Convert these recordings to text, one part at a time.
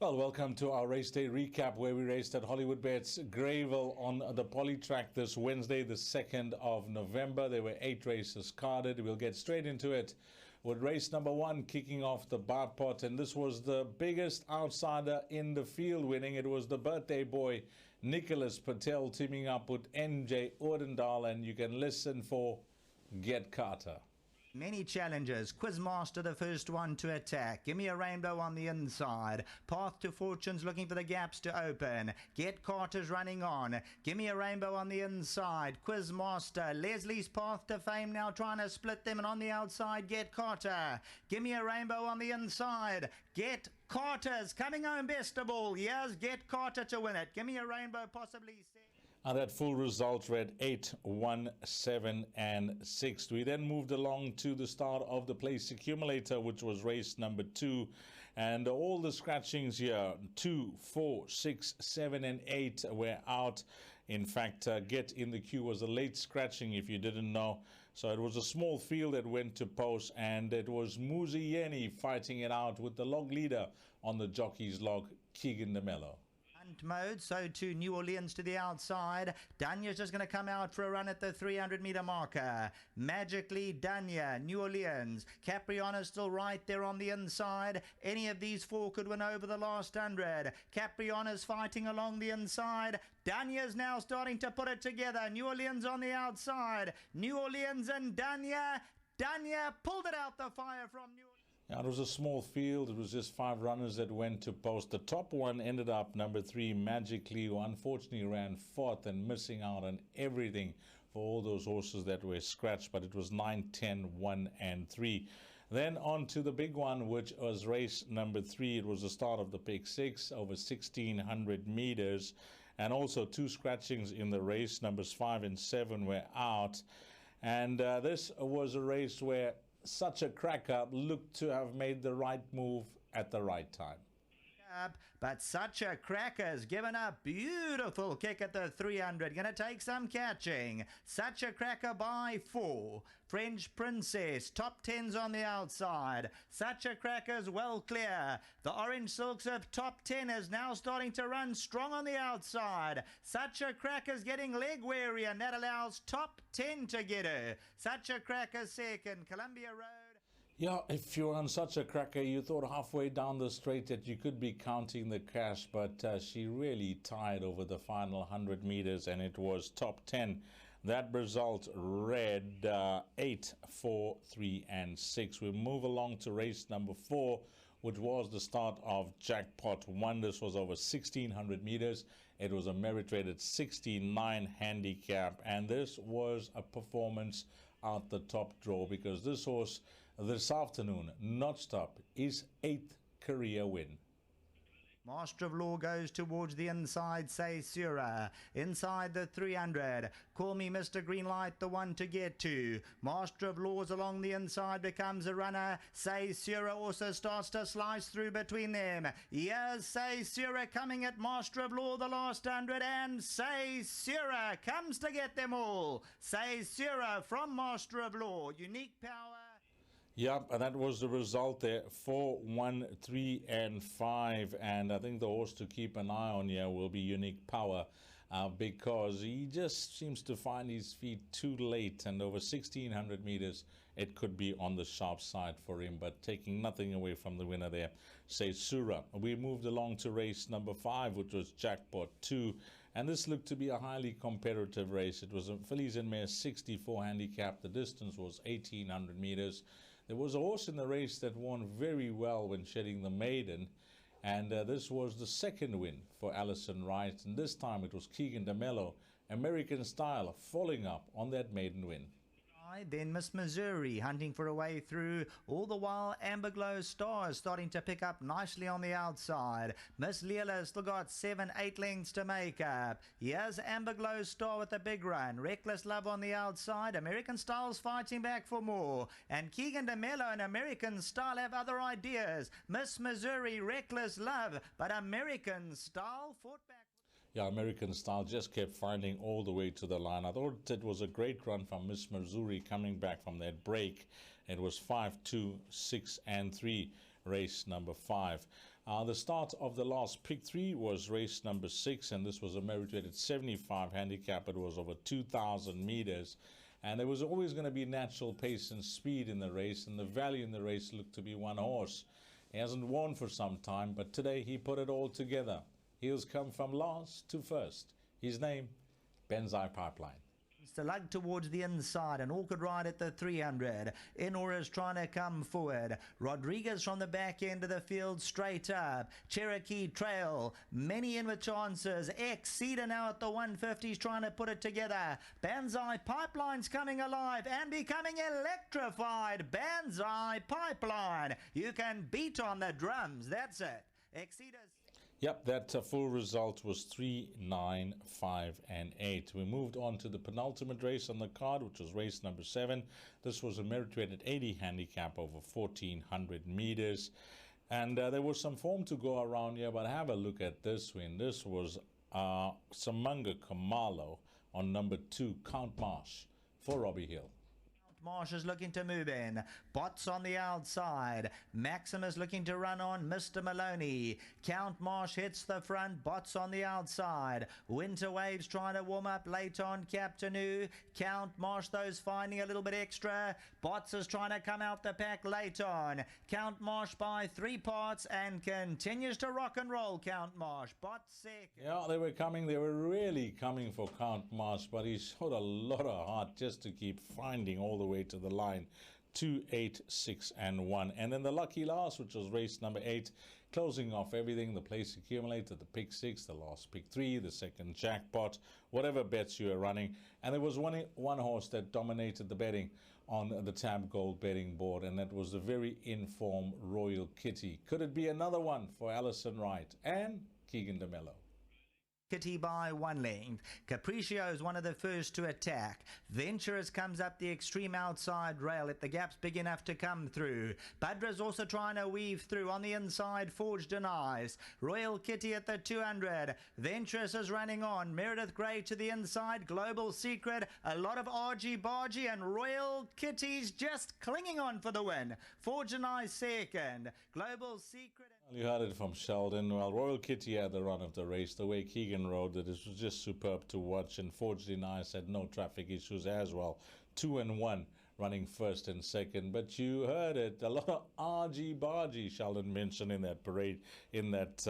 Well, welcome to our race day recap where we raced at Hollywoodbets Greyville on the poly track this Wednesday, the 2nd of November. There were 8 races carded. We'll get straight into it with race number 1 kicking off the bar pot. And this was the biggest outsider in the field winning. It was the birthday boy, Nicholas Patel, teaming up with NJ Ordendal. And you can listen for Get Carter. Many challenges. Quizmaster, the first one to attack. Give me a rainbow on the inside. Path to Fortune's looking for the gaps to open. Get Carter's running on. Give me a rainbow on the inside. Quizmaster. Leslie's Path to Fame now trying to split them, and on the outside, Get Carter. Give me a rainbow on the inside. Get Carter's coming home best of all. Here's Get Carter to win it. Give me a rainbow, possibly. And that full result read 8, 1, 7, and 6. We then moved along to the start of the place accumulator, which was race number 2. And all the scratchings here, 2, 4, 6, 7, and 8 were out. In fact, Get in the Queue was a late scratching, if you didn't know. So it was a small field that went to post, and it was Muzi Yeni fighting it out with the log leader on the jockey's log, Keegan DeMello. Mode, so to New Orleans to the outside. Danya's just going to come out for a run at the 300-meter marker. Magically, Danya, New Orleans. Capriana's still right there on the inside. Any of these four could win over the last 100. Capriana's fighting along the inside. Danya's now starting to put it together. New Orleans on the outside. New Orleans and Danya. Danya pulled it out the fire from New Orleans. Yeah, it was a small field. It was just 5 runners that went to post. The top one ended up number 3, Magically, who unfortunately ran 4th and missing out on everything for all those horses that were scratched. But it was 9, 10, 1, and 3. Then on to the big one, which was race number 3. It was the start of the pick 6 over 1,600 meters. And also 2 scratchings in the race. Numbers 5 and 7 were out. And this was a race where Such a Cracker looked to have made the right move at the right time. But Such a Cracker's given a beautiful kick at the 300. Going to take some catching. Such a Cracker by 4. French Princess, top 10s on the outside. Such a Cracker's well clear. The Orange Silks of top 10 is now starting to run strong on the outside. Such a Cracker's getting leg weary, and that allows top 10 to get her. Such a Cracker second. Columbia Road. Yeah, if you're on Such a Cracker, you thought halfway down the straight that you could be counting the cash, but she really tied over the final 100 meters, and it was top 10. That result read 8, 4, 3, and 6. We move along to race number 4, which was the start of Jackpot 1. This was over 1,600 meters. It was a merit-rated 69 handicap, and this was a performance out the top draw, because this horse this afternoon notched up his 8th career win. Master of Law goes towards the inside, Say Sura. Inside the 300. Call Me Mr. Greenlight, the one to get to. Master of Law's along the inside, becomes a runner. Say Sura also starts to slice through between them. Here's Say Sura coming at Master of Law the last 100, and Say Sura comes to get them all. Say Sura from Master of Law. Unique Power. Yep, and that was the result there, 4, 1, 3, and 5. And I think the horse to keep an eye on here will be Unique Power, because he just seems to find his feet too late. And over 1,600 meters, it could be on the sharp side for him. But taking nothing away from the winner there, Say Sura. We moved along to race number 5, which was Jackpot 2. And this looked to be a highly competitive race. It was a fillies and mares 64 handicap. The distance was 1,800 meters. There was a horse in the race that won very well when shedding the maiden. And this was the 2nd win for Alison Wright. And this time it was Keegan DeMello, American Style, following up on that maiden win. Then Miss Missouri hunting for a way through. All the while Amber Glow Star is starting to pick up nicely on the outside. Miss Leela still got 7, 8 lengths to make up. Here's Amber Glow Star with a big run. Reckless Love on the outside. American Style's fighting back for more. And Keegan DeMello and American Style have other ideas. Miss Missouri, Reckless Love, but American Style fought back. Yeah, American Style just kept finding all the way to the line. I thought it was a great run from Miss Missouri coming back from that break. It was 5, 2, 6, and 3, race number 5. The start of the last pick 3 was race number 6, and this was a merit-rated 75 handicap. It was over 2,000 meters, and there was always going to be natural pace and speed in the race, and the value in the race looked to be one horse. He hasn't won for some time, but today he put it all together. He's come from last to first. His name, Benzai Pipeline. The lug towards the inside, and Orchid Ride at the 300. Enora's trying to come forward. Rodriguez from the back end of the field straight up. Cherokee Trail, many in with chances. Exceeder now at the 150s trying to put it together. Banzai Pipeline's coming alive and becoming electrified. Banzai Pipeline. You can beat on the drums. That's it. Exceeder's. Yep, that full result was 3, 9, 5, and 8. We moved on to the penultimate race on the card, which was race number 7. This was a merit-rated 80 handicap over 1,400 meters. And there was some form to go around here, but have a look at this win. This was Samanga Kamalo on number 2, Count Marsh, for Robbie Hill. Marsh is looking to move in. Bots on the outside. Maximus looking to run on Mr. Maloney. Count Marsh hits the front. Bots on the outside. Winter Waves trying to warm up late on Captain. Count Marsh, those finding a little bit extra. Bots is trying to come out the pack late on. Count Marsh by 3 parts and continues to rock and roll. Count Marsh. Bots second. Yeah, they were coming. They were really coming for Count Marsh, but he showed a lot of heart just to keep finding all the way to the line. 2, 8, 6, and 1. And then the lucky last, which was race number 8, closing off everything. The place accumulated, the pick 6, the last pick 3, the second jackpot, whatever bets you were running. And there was one horse that dominated the betting on the Tab Gold betting board, and that was the very informed Royal Kitty. Could it be another one for Alison Wright and Keegan DeMello? Kitty by 1 length. Capriccio is one of the first to attack. Venturous comes up the extreme outside rail if the gap's big enough to come through. Budra's also trying to weave through on the inside. Forge denies. Royal Kitty at the 200. Venturous is running on. Meredith Grey to the inside. Global Secret. A lot of argy-bargy, and Royal Kitty's just clinging on for the win. Forge denies second. Global Secret. You heard it from Sheldon. Well, Royal Kitty had the run of the race. The way Keegan rode it, this was just superb to watch. And Forge Denies had no traffic issues as well. 2 and 1 running first and second. But you heard it. A lot of argy-bargy, Sheldon mentioned in that parade, in that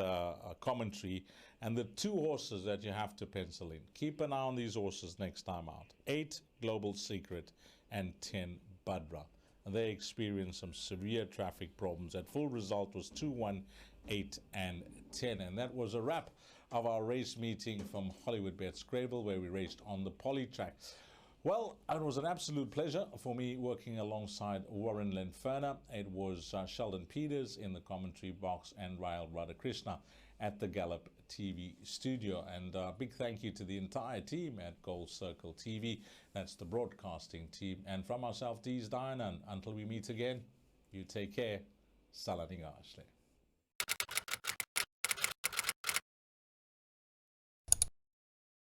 commentary. And the 2 horses that you have to pencil in. Keep an eye on these horses next time out. 8, Global Secret, and 10, Budra. They experienced some severe traffic problems. That full result was 2, 1, 8, and 10. And that was a wrap of our race meeting from Hollywoodbets Greyville, where we raced on the poly track. Well, it was an absolute pleasure for me working alongside Warren Lenferner. It was Sheldon Peters in the commentary box and Rael Radhakrishna at the Gallup TV studio. And big thank you to the entire team at Gold Circle TV. That's the broadcasting team. And from myself, Dees Diana, until we meet again, you take care. Salani Ashley.